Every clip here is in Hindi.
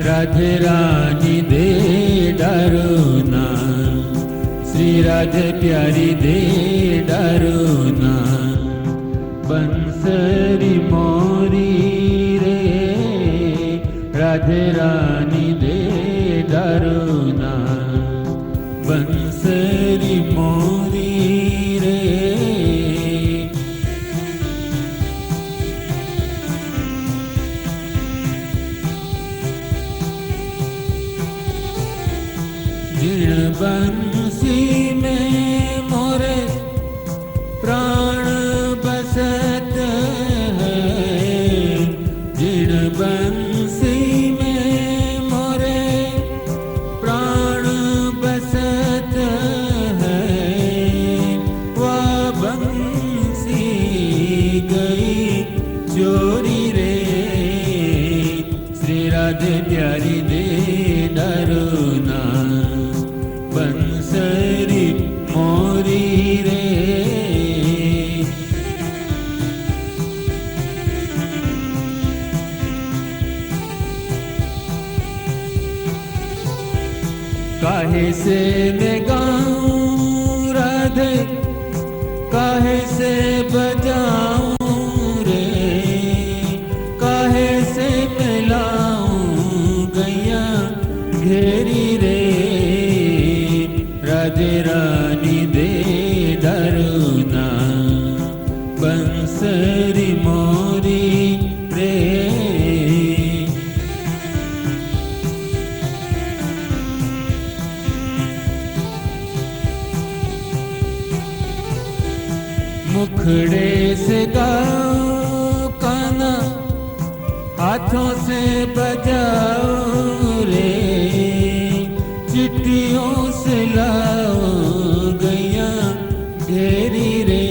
राधे रानी दे डरो ना, श्री राधे प्यारी दे डरो ना। बंसरी मोरी रे राधे रानी दे डरो ना, बंसरी मोरी रे। जिण बंसी में मोरे प्राण बसत है, जिण बंसी में मोरे प्राण बसत है। वह बंसी गई चोरी रे, श्री राधे प्यारी दे डरो ना, बंसरी मोरी रे। काहे से मैं गाऊं राधे, काहे से बजाऊं रे, काहे से मिलाऊं गैया घेरी रे। राधे रानी दे डरो ना, बंसरी मोरी रे। मुखड़े से गाओ काना, हाथों से बजाओ रे, चिट्ठियों से लाओ गैया घेरी रे।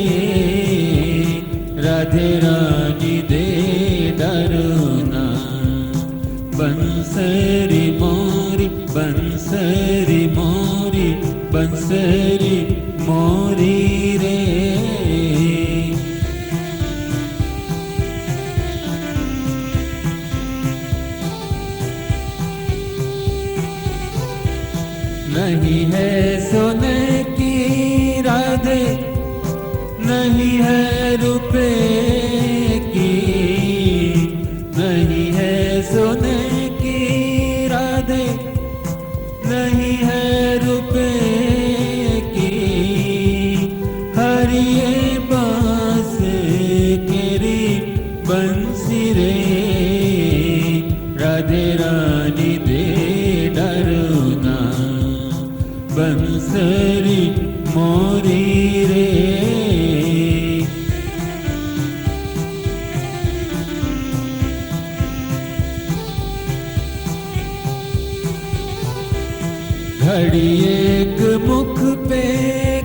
राधे रानी दे डरो ना, बंसरी मोरी, बंसरी मोरी, बंसरी मोरी रे। नहीं है सोने की राधे, नहीं है रुपए की, नहीं है सोने की राधे, नहीं है रुपए की। हरिये बांस केरी बंसी रे, राधे रानी दे डरो ना, बंसरी मोरी रे। घड़ी एक मुख पे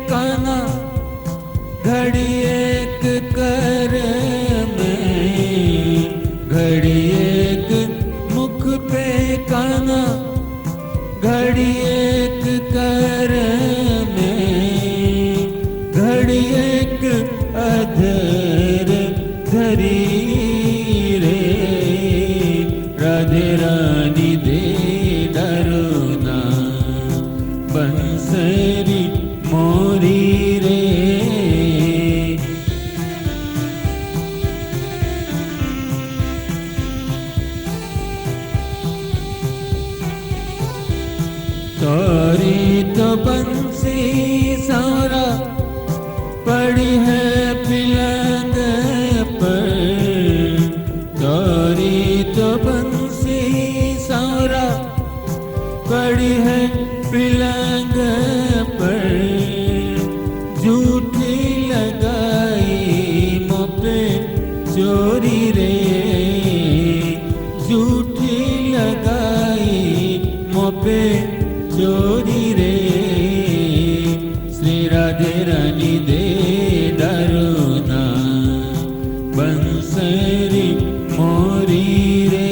काना, घड़ी एक कर में, घड़ी एक मुख पे काना, घड़ी एक कर में, घड़ी एक अधर धरी रे। राधे रानी दे डरो ना, बंसरी मोरी रे। तोरी तो बंसी सारा पड़ी है पिलंग पर, तोरी तो बंसी सारा पड़ी है पिलंग पर। झूठी लगाई मोपे चोरी रे, झूठी लगाई मोपे चोरी रे। श्री राधे रानी दे डरो ना, बंसरी मोरी रे।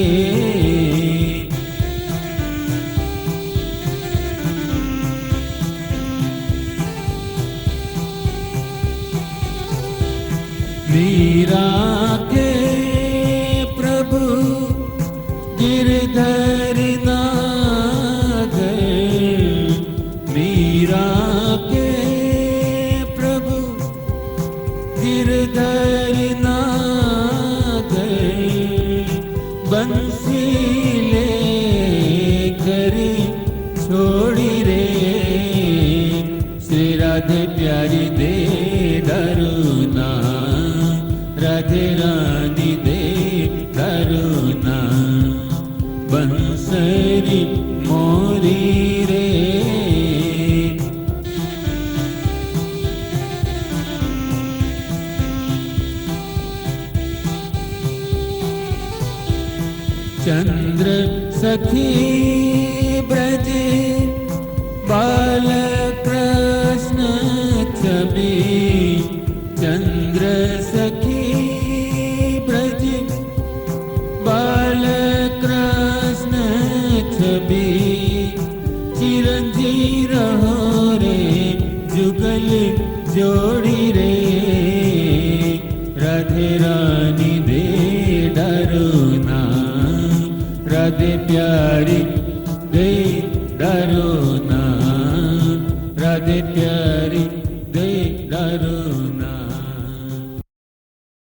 मीरा के प्रभु गिरधर ना सखी ब्रज बाल कृष्ण छवि चंद्र सखी ब्रज बाल कृष्ण छवि चिरंजी रहो रे जुगल जोड़ी रे राधे रानी दे डरो ना राधे प्यारी दे डरो